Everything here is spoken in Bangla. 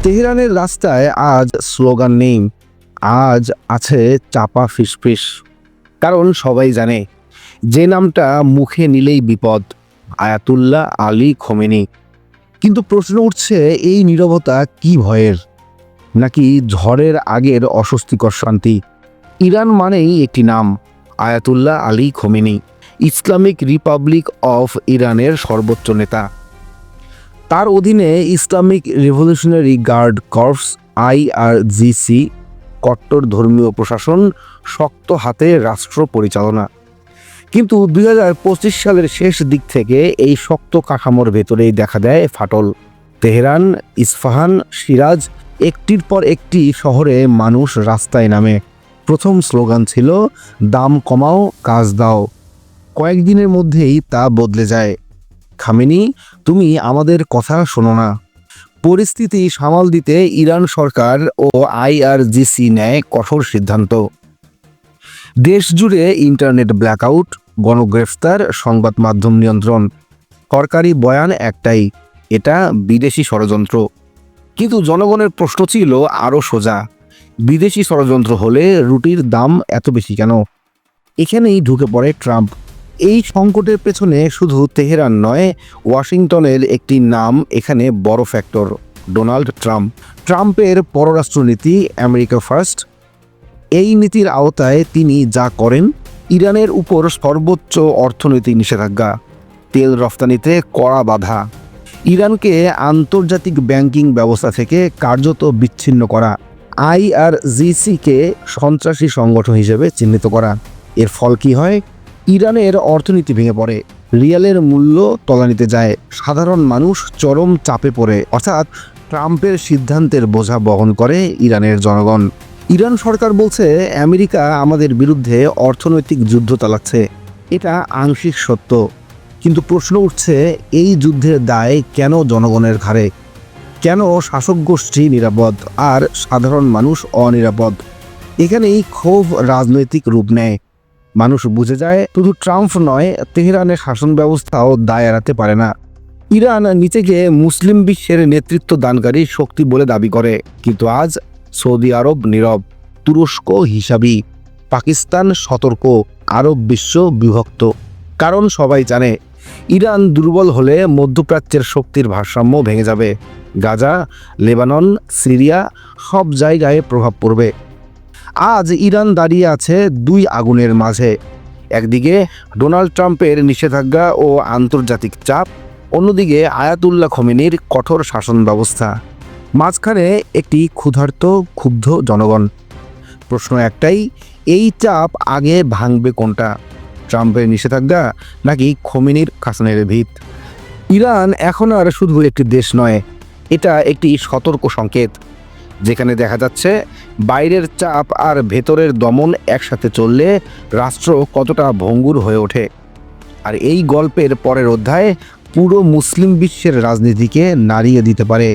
তেহরানের রাস্তায় আজ স্লোগান নেই, আজ আছে চাপা ফিসফিস। কারণ সবাই জানে যে নামটা মুখে নিলেই বিপদ, আয়াতুল্লাহ আলী খোমেনি। কিন্তু প্রশ্ন উঠছে, এই নীরবতা কি ভয়ের, নাকি ঝড়ের আগের অস্বস্তিকর শান্তি? ইরান মানেই একটি নাম, Ayatollah Ali Khomeini, Islamic republic of ইরানের সর্বোচ্চ নেতা। তার অধীনে Islamic revolutionary guard corps IRGC, কট্টর ধর্মীয় প্রশাসন, শক্ত হাতে রাষ্ট্র পরিচালনা। কিন্তু 2025 সালের শেষ দিক থেকে এই শক্ত কাঠামোর ভেতরেই দেখা দেয় ফাটল। তেহরান, ইস্পাহান, সিরাজ, একটির পর একটি শহরে মানুষ রাস্তায় নামে। প্রথম স্লোগান ছিল দাম কমাও, কাজ দাও। কয়েকদিনের মধ্যেই তা বদলে যায়, খামেনি তুমি আমাদের কথা শোনো না। পরিস্থিতি সামাল দিতে ইরান সরকার ও IRGC নেয় কঠোর সিদ্ধান্ত। দেশ জুড়ে ইন্টারনেট ব্ল্যাকআউট, গণগ্রেফতার, সংবাদ মাধ্যম নিয়ন্ত্রণ। সরকারি বয়ান একটাই, এটা বিদেশি ষড়যন্ত্র। কিন্তু জনগণের প্রশ্ন ছিল আরও সোজা, বিদেশি ষড়যন্ত্র হলে রুটির দাম এত বেশি কেন? এখানেই ঢুকে পড়ে ট্রাম্প। এই সংকটের পেছনে শুধু তেহরান নয়, ওয়াশিংটনের একটি নাম এখানে বড় ফ্যাক্টর, ডোনাল্ড ট্রাম্প। ট্রাম্পের পররাষ্ট্রনীতি আমেরিকা ফার্স্ট। এই নীতির আওতায় তিনি যা করেন, ইরানের উপর সর্বোচ্চ অর্থনৈতিক নিষেধাজ্ঞা, তেল রফতানিতে কড়া বাধা, ইরানকে আন্তর্জাতিক ব্যাংকিং ব্যবস্থা থেকে কার্যত বিচ্ছিন্ন করা, IRGC-কে সন্ত্রাসী সংগঠন হিসেবে চিহ্নিত করা। এর ফল কি হয়? ইরানের অর্থনীতি ভেঙে পড়ে, রিয়ালের মূল্য তলানিতে যায়, সাধারণ মানুষ চরম চাপে পড়ে। অর্থাৎ ট্রাম্পের সিদ্ধান্তের বোঝা বহন করে ইরানের জনগণ। ইরান সরকার বলছে আমেরিকা আমাদের বিরুদ্ধে অর্থনৈতিক যুদ্ধ চালাচ্ছে। এটা আংশিক সত্য, কিন্তু প্রশ্ন উঠছে, এই যুদ্ধের দায় কেন জনগণের ঘাড়ে? কেন শাসক গোষ্ঠী নিরাপদ আর সাধারণ মানুষ অনিরাপদ? এখানেই ক্ষোভ রাজনৈতিক রূপ নেয়। মানুষ বুঝে যায় শুধু ট্রাম্প নয়, তেহরানের শাসন ব্যবস্থাও দায় এড়াতে পারে না। ইরান নিজেকে মুসলিম বিশ্বের নেতৃত্ব দানকারী শক্তি বলে দাবি করে, কিন্তু আজ সৌদি আরব নীরব, তুরস্ক হিসাবি, পাকিস্তান সতর্ক, আরব বিশ্ব বিভক্ত। কারণ সবাই জানে ইরান দুর্বল হলে মধ্যপ্রাচ্যের শক্তির ভারসাম্য ভেঙে যাবে। গাজা, লেবানন, সিরিয়া সব জায়গায় প্রভাব পড়বে। আজ ইরান দাঁড়িয়ে আছে দুই আগুনের মাঝে। একদিকে ডোনাল্ড ট্রাম্পের নিষেধাজ্ঞা ও আন্তর্জাতিক চাপ, অন্যদিকে আয়াতুল্লাহ খোমেনির কঠোর শাসন ব্যবস্থা। মাঝখানে একটি ক্ষুধার্ত ক্ষুব্ধ জনগণ। প্রশ্ন একটাই, এই চাপ আগে ভাঙবে কোনটা, ট্রাম্পের নিষেধাজ্ঞা নাকি খোমেনির শাসনের ভিত? ইরান এখন আর শুধু একটি দেশ নয়, এটা একটি সতর্ক সংকেত, যেখানে দেখা যাচ্ছে বাইরের চাপ আর ভেতরের দমন একসাথে চললে রাষ্ট্র কতটা ভঙ্গুর হয়ে ওঠে। আর এই গল্পের পরের অধ্যায় পুরো মুসলিম বিশ্বের রাজনীতিকে নাড়িয়ে দিতে পারে।